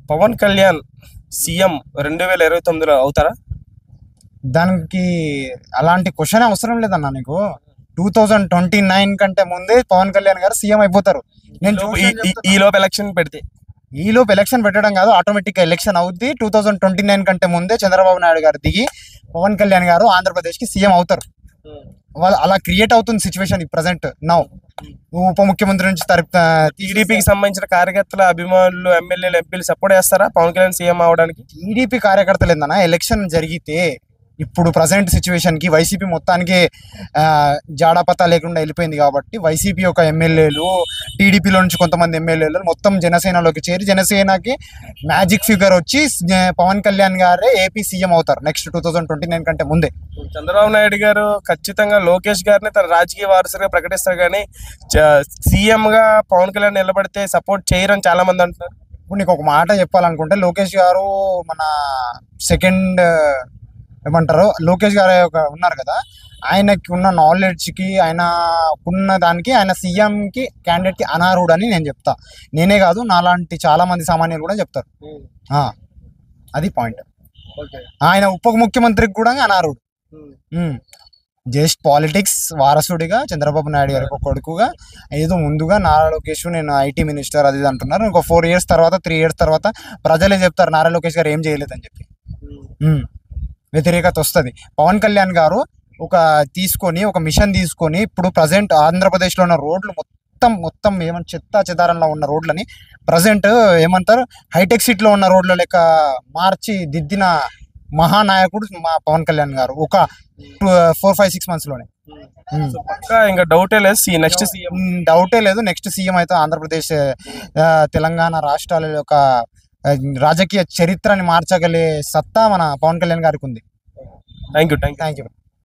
Pawan Kalyan CM 2029లో అవుతారా? దానికి అలాంటి క్వశ్చన్ అవసరం లేదన్న. నీకు 2029 కంటే ముందే పవన్ కళ్యాణ్ గారు సీఎం అయిపోతారు. ఈ లోపు ఎలక్షన్ పెడితే ఈలోపు ఎలక్షన్ పెట్టడం కాదు, ఆటోమేటిక్గా ఎలక్షన్ అవుద్ది. 2029 కంటే ముందే చంద్రబాబు నాయుడు గారు దిగి పవన్ కళ్యాణ్ గారు ఆంధ్రప్రదేశ్కి సీఎం అవుతారు. వాళ్ళు అలా క్రియేట్ అవుతుంది సిచ్యువేషన్ ప్రజెంట్ నౌ. ఉప ముఖ్యమంత్రి నుంచి టీడీపీకి సంబంధించిన కార్యకర్తల అభిమానులు, ఎమ్మెల్యేలు, ఎంపీలు సపోర్ట్ చేస్తారా పవన్ కళ్యాణ్ సీఎం అవడానికి? టీడీపీ కార్యకర్తలు ఏందన్నా, ఎలక్షన్ జరిగితే ఇప్పుడు ప్రజెంట్ సిచ్యువేషన్కి వైసీపీ మొత్తానికి జాడాపతా లేకుండా వెళ్ళిపోయింది కాబట్టి వైసీపీ యొక్క ఎమ్మెల్యేలు, టీడీపీలో నుంచి కొంతమంది ఎమ్మెల్యేలు మొత్తం జనసేనలోకి చేరి జనసేనకి మ్యాజిక్ ఫిగర్ వచ్చి పవన్ కళ్యాణ్ గారే ఏపీ సీఎం అవుతారు నెక్స్ట్ 2029 కంటే ముందే. చంద్రబాబు నాయుడు గారు ఖచ్చితంగా లోకేష్ గారిని తన రాజకీయ వారసుగా ప్రకటిస్తారు, కానీ సీఎంగా పవన్ కళ్యాణ్ నిలబడితే సపోర్ట్ చేయరని చాలా మంది అంటున్నారు. ఇప్పుడు నీకు ఒక మాట చెప్పాలనుకుంటే, లోకేష్ గారు మన సెకండ్ ఏమంటారు, లోకేష్ గారు ఉన్నారు కదా, ఆయనకి ఉన్న నాలెడ్జ్కి, ఆయన ఉన్న దానికి ఆయన సీఎంకి క్యాండిడేట్కి అనర్హుడు అని నేను చెప్తా. నేనే కాదు, నాలాంటి చాలా మంది సామాన్యులు కూడా చెప్తారు. అది పాయింట్. ఆయన ఉప ముఖ్యమంత్రికి కూడా అనర్హుడు. జస్ట్ పాలిటిక్స్ వారసుడిగా చంద్రబాబు నాయుడు గారికి ఒక కొడుకుగా ఏదో ముందుగా నారా లోకేష్ నేను ఐటీ మినిస్టర్ అది ఇది అంటున్నారు. ఇంకో 4 ఇయర్స్ తర్వాత 3 ఇయర్స్ తర్వాత ప్రజలే చెప్తారు నారా లోకేష్ గారు ఏం చేయలేదని చెప్పి. వ్యతిరేకత వస్తుంది. పవన్ కళ్యాణ్ గారు ఒక మిషన్ తీసుకొని ఇప్పుడు ప్రజెంట్ ఆంధ్రప్రదేశ్లో ఉన్న రోడ్లు మొత్తం ఏమంటే చెత్త చెదారంలో ఉన్న రోడ్లని ప్రజెంట్ ఏమంటారు హైటెక్ సిటీలో ఉన్న రోడ్ల లెక్క మార్చి దిద్దిన మహానాయకుడు మా పవన్ కళ్యాణ్ గారు ఒక 4-5-6 monthsలోనే. ఇంకా డౌటే లేదు నెక్స్ట్ సీఎం అయితే ఆంధ్రప్రదేశ్ తెలంగాణ రాష్ట్రాల యొక్క రాజకీయ చరిత్రని మార్చగలిగే సత్తా మన పవన్ కళ్యాణ్ గారికి ఉంది. Thank you.